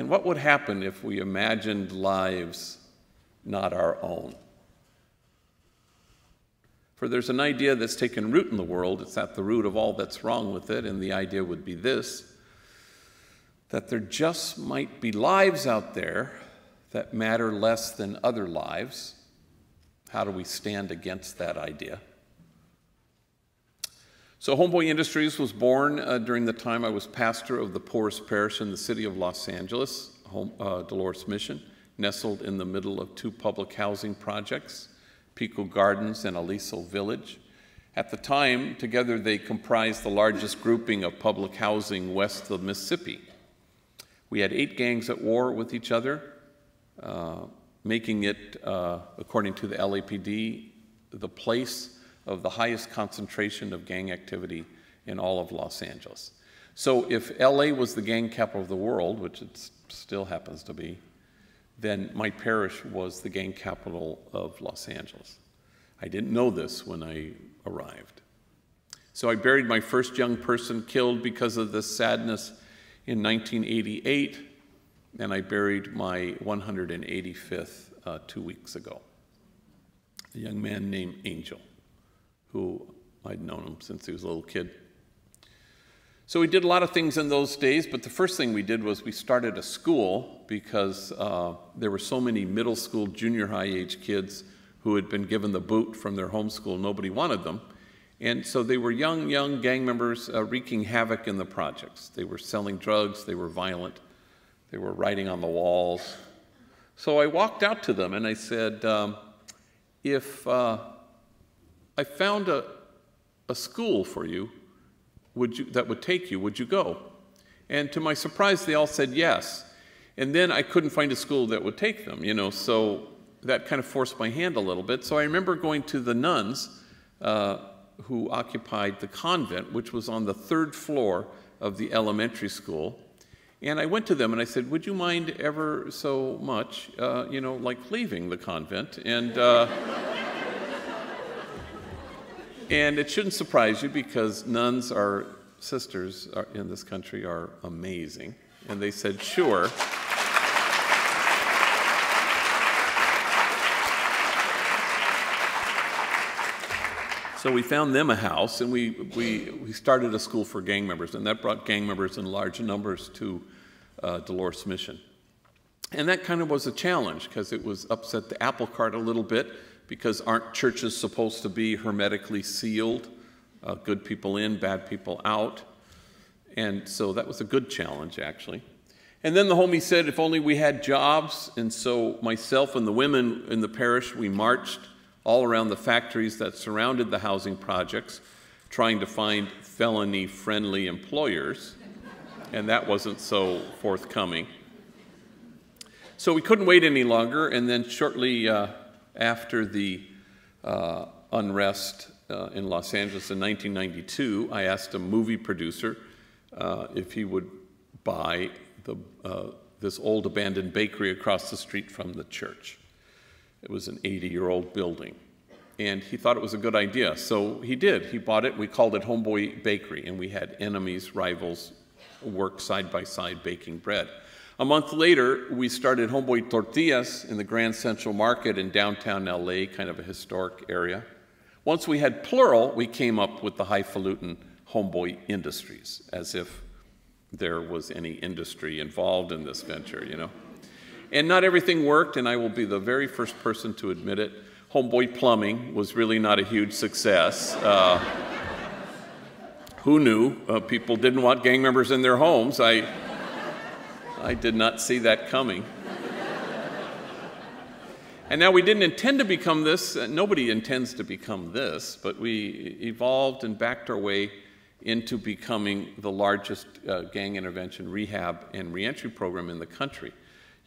what would happen if we imagined lives not our own? For there's an idea that's taken root in the world. It's at the root of all that's wrong with it, and the idea would be this, that there just might be lives out there that matter less than other lives. How do we stand against that idea? So Homeboy Industries was born during the time I was pastor of the poorest parish in the city of Los Angeles, Dolores Mission, nestled in the middle of two public housing projects, Pico Gardens and Aliso Village. At the time, together they comprised the largest grouping of public housing west of Mississippi. We had 8 gangs at war with each other, making it, according to the LAPD, the place of the highest concentration of gang activity in all of Los Angeles. So if LA was the gang capital of the world, which it still happens to be, then my parish was the gang capital of Los Angeles. I didn't know this when I arrived. So I buried my first young person killed because of this sadness in 1988, and I buried my 185th 2 weeks ago. A young man named Angel, who I'd known him since he was a little kid. So we did a lot of things in those days, but the first thing we did was we started a school because there were so many middle school, junior high age kids who had been given the boot from their home school. Nobody wanted them. And so they were young gang members wreaking havoc in the projects. They were selling drugs, they were violent, they were writing on the walls. So I walked out to them and I said, if I found a school for you, that would take you, would you go? And to my surprise, they all said yes. And then I couldn't find a school that would take them, you know, so that kind of forced my hand a little bit. So I remember going to the nuns who occupied the convent, which was on the 3rd floor of the elementary school. And I went to them and I said, would you mind ever so much, you know, like leaving the convent? And and it shouldn't surprise you because nuns sisters in this country are amazing. And they said, sure. So we found them a house, and we started a school for gang members, and that brought gang members in large numbers to Dolores Mission. And that kind of was a challenge, because it was upset the apple cart a little bit, because aren't churches supposed to be hermetically sealed? Good people in, bad people out. And so that was a good challenge, actually. And then the homie said, if only we had jobs. And so myself and the women in the parish, we marched all around the factories that surrounded the housing projects, trying to find felony-friendly employers, and that wasn't so forthcoming. So we couldn't wait any longer, and then shortly after the unrest in Los Angeles in 1992, I asked a movie producer if he would buy this old abandoned bakery across the street from the church. It was an 80-year-old building, and he thought it was a good idea, so he did. He bought it. We called it Homeboy Bakery, and we had enemies, rivals, work side by side baking bread. A month later, we started Homeboy Tortillas in the Grand Central Market in downtown LA, kind of a historic area. Once we had plural, we came up with the highfalutin Homeboy Industries, as if there was any industry involved in this venture, you know. And not everything worked, and I will be the very first person to admit it. Homeboy Plumbing was really not a huge success. Who knew? People didn't want gang members in their homes. I did not see that coming. And now we didn't intend to become this. Nobody intends to become this, but we evolved and backed our way into becoming the largest gang intervention, rehab, and reentry program in the country.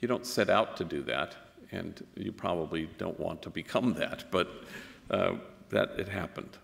You don't set out to do that, and you probably don't want to become that, but that it happened.